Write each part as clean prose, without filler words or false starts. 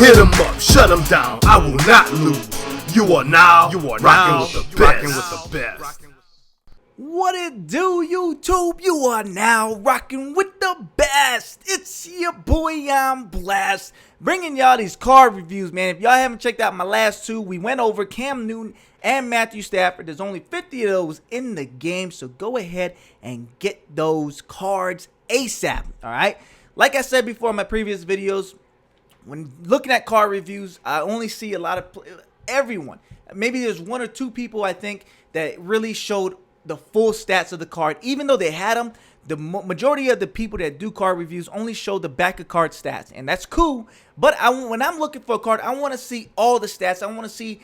Hit 'em up, shut 'em down, I will not lose. You are now rocking with the best. What it do, YouTube? You are now rocking with the best. It's your boy, I'm Blast, bringing y'all these card reviews, man. If y'all haven't checked out my last two, we went over Cam Newton and Matthew Stafford. There's only 50 of those in the game, so go ahead and get those cards ASAP, all right? Like I said before in my previous videos, when looking at card reviews, I only see a lot of everyone. Maybe there's one or two people I think that really showed the full stats of the card. Even though they had them, the majority of the people that do card reviews only show the back of card stats, and that's cool. But when I'm looking for a card, I want to see all the stats. I want to see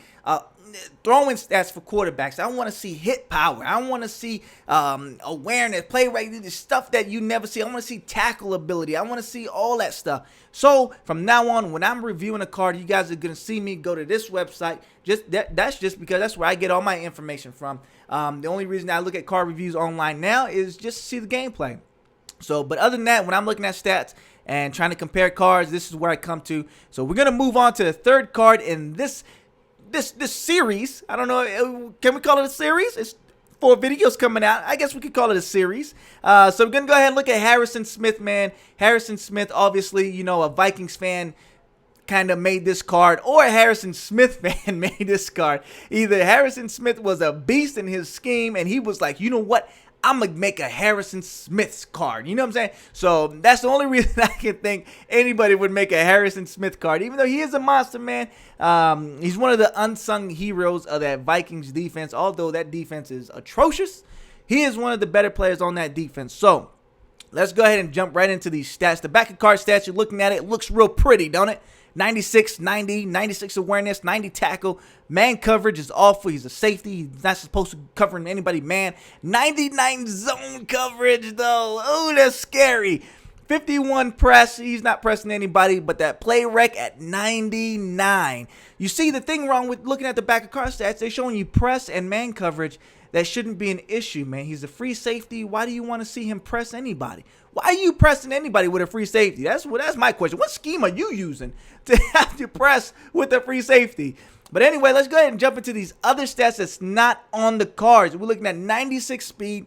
throwing stats for quarterbacks. I want to see hit power. I want to see awareness, play rate, the stuff that you never see. I want to see tackle ability. I want to see all that stuff. So from now on, when I'm reviewing a card, you guys are gonna see me go to this website. That's just because that's where I get all my information from. The only reason I look at card reviews online now is just to see the gameplay. So, but other than that, when I'm looking at stats and trying to compare cards, this is where I come to. So we're gonna move on to the third card in this series. I don't know, can we call it a series? It's 4 videos coming out. I guess we could call it a series. So we're gonna go ahead and look at Harrison Smith, man. Harrison Smith, obviously, you know, a Vikings fan kind of made this card, or a Harrison Smith fan made this card. Either Harrison Smith was a beast in his scheme, and he was like, you know what? I'm going to make a Harrison Smith's card. You know what I'm saying? So that's the only reason I can think anybody would make a Harrison Smith card. Even though he is a monster, man. He's one of the unsung heroes of that Vikings defense. Although that defense is atrocious, he is one of the better players on that defense. So let's go ahead and jump right into these stats. The back of card stats, you're looking at it, looks real pretty, don't it? 96, 90, 96 awareness, 90 tackle. Man coverage is awful. He's a safety. He's not supposed to cover anybody, man. 99 zone coverage, though. Oh, that's scary. 51 press. He's not pressing anybody, but that play rec at 99. You see, the thing wrong with looking at the back of card stats, they're showing you press and man coverage. That shouldn't be an issue, man. He's a free safety. Why do you want to see him press anybody? Why are you pressing anybody with a free safety? That's my question. What scheme are you using to have to press with a free safety? But anyway, let's go ahead and jump into these other stats that's not on the cards. We're looking at 96 speed.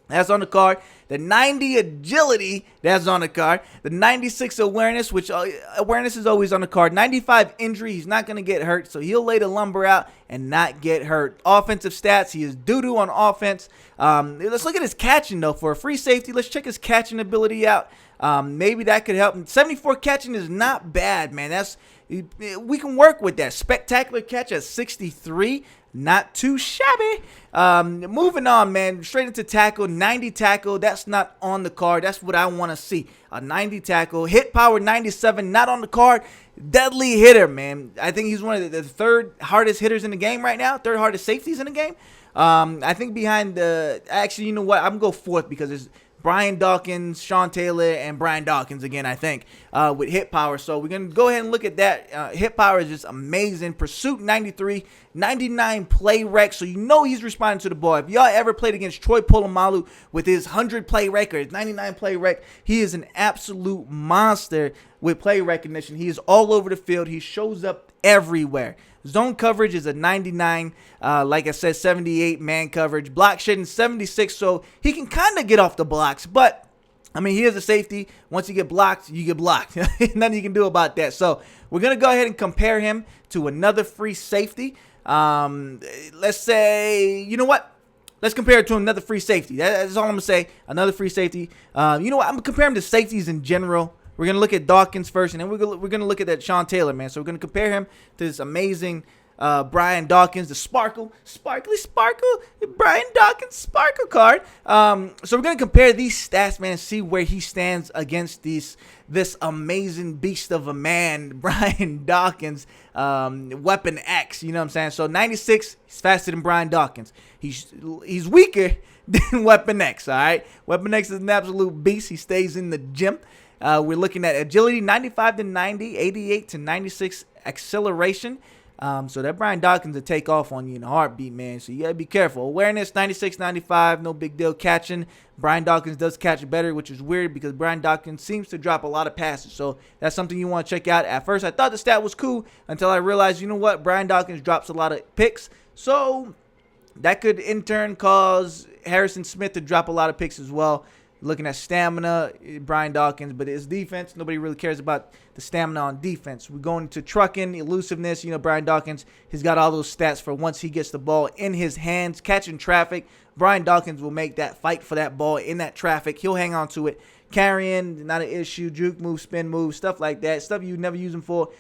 That's on the card. The 90 agility, that's on the card. The 96 awareness, which awareness is always on the card. 95 injury, he's not going to get hurt, so he'll lay the lumber out and not get hurt. Offensive stats, he is doo-doo on offense. Let's look at his catching, though. For a free safety, let's check his catching ability out. Maybe that could help. 74 catching is not bad, man. We can work with that. Spectacular catch at 63. Not too shabby. Moving on, man. Straight into tackle. 90 tackle. That's not on the card. That's what I want to see. A 90 tackle. Hit power 97. Not on the card. Deadly hitter, man. I think he's one of the third hardest hitters in the game right now. Third hardest safeties in the game. I think behind actually, you know what? I'm going to go fourth because it's Brian Dawkins, Sean Taylor, and Brian Dawkins again, I think, with hit power. So we're going to go ahead and look at that. Hit power is just amazing. Pursuit 93, 99 play rec. So you know he's responding to the ball. If y'all ever played against Troy Polamalu with his 100 play rec or his 99 play rec, he is an absolute monster with play recognition. He is all over the field. He shows up everywhere. Zone coverage is a 99, like I said, 78 man coverage. Block shedding 76, so he can kind of get off the blocks. But, I mean, he is a safety. Once you get blocked, you get blocked. Nothing you can do about that. So, we're going to go ahead and compare him to another free safety. Let's say, you know what? Let's compare it to another free safety. That's all I'm going to say. Another free safety. You know what? I'm going to compare him to safeties in general. We're going to look at Dawkins first, and then we're going to look at that Sean Taylor, man. So we're going to compare him to this amazing Brian Dawkins, the sparkle, Brian Dawkins sparkle card. So we're going to compare these stats, man, and see where he stands against this amazing beast of a man, Brian Dawkins, Weapon X, you know what I'm saying? So 96, he's faster than Brian Dawkins. He's weaker than Weapon X, all right? Weapon X is an absolute beast. He stays in the gym. We're looking at agility, 95 to 90, 88 to 96 acceleration. So that Brian Dawkins will take off on you in a heartbeat, man. So you got to be careful. Awareness, 96, 95, no big deal. Catching, Brian Dawkins does catch better, which is weird because Brian Dawkins seems to drop a lot of passes. So that's something you want to check out. At first, I thought the stat was cool until I realized, you know what? Brian Dawkins drops a lot of picks. So that could in turn cause Harrison Smith to drop a lot of picks as well. Looking at stamina, Brian Dawkins, but his defense, nobody really cares about the stamina on defense. We're going to trucking, elusiveness. You know, Brian Dawkins, he's got all those stats for once he gets the ball in his hands, catching traffic. Brian Dawkins will make that fight for that ball in that traffic. He'll hang on to it. Carrying, not an issue. Juke move, spin move, stuff like that. Stuff you never use him for.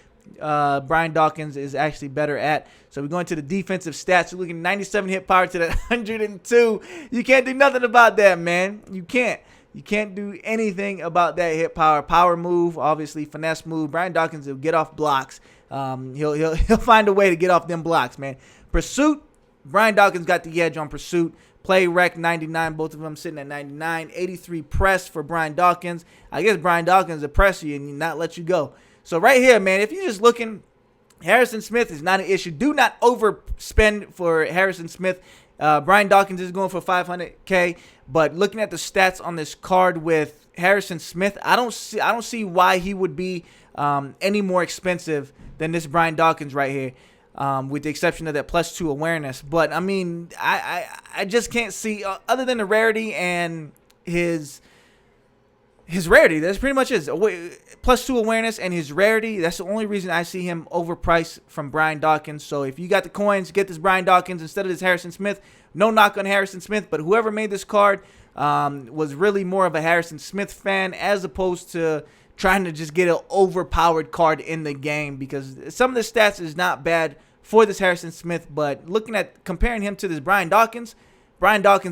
Brian Dawkins is actually better at. So we're going to the defensive stats. We're looking at 97 hit power to that 102. You can't do nothing about that, man. You can't. You can't do anything about that hit power. Power move, obviously, finesse move. Brian Dawkins will get off blocks. He'll find a way to get off them blocks, man. Pursuit, Brian Dawkins got the edge on pursuit. Play rec, 99, both of them sitting at 99. 83 press for Brian Dawkins. I guess Brian Dawkins will press you and not let you go. So right here, man, if you're just looking, Harrison Smith is not an issue. Do not overspend for Harrison Smith. Brian Dawkins is going for $500K, but looking at the stats on this card with Harrison Smith, I don't see why he would be any more expensive than this Brian Dawkins right here, with the exception of that +2 awareness. But I mean, I just can't see, other than the rarity and his rarity. That's pretty much it. +2 awareness and his rarity. That's the only reason I see him overpriced from Brian Dawkins. So if you got the coins, get this Brian Dawkins instead of this Harrison Smith. No knock on Harrison Smith, but whoever made this card was really more of a Harrison Smith fan as opposed to trying to just get an overpowered card in the game, because some of the stats is not bad for this Harrison Smith, but looking at comparing him to this Brian Dawkins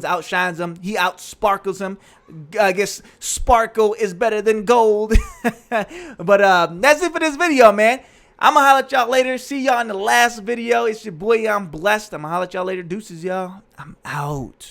outshines him. He outsparkles him. I guess sparkle is better than gold. But that's it for this video, man. I'm going to holler at y'all later. See y'all in the last video. It's your boy, I'm blessed. I'm going to holler at y'all later. Deuces, y'all. I'm out.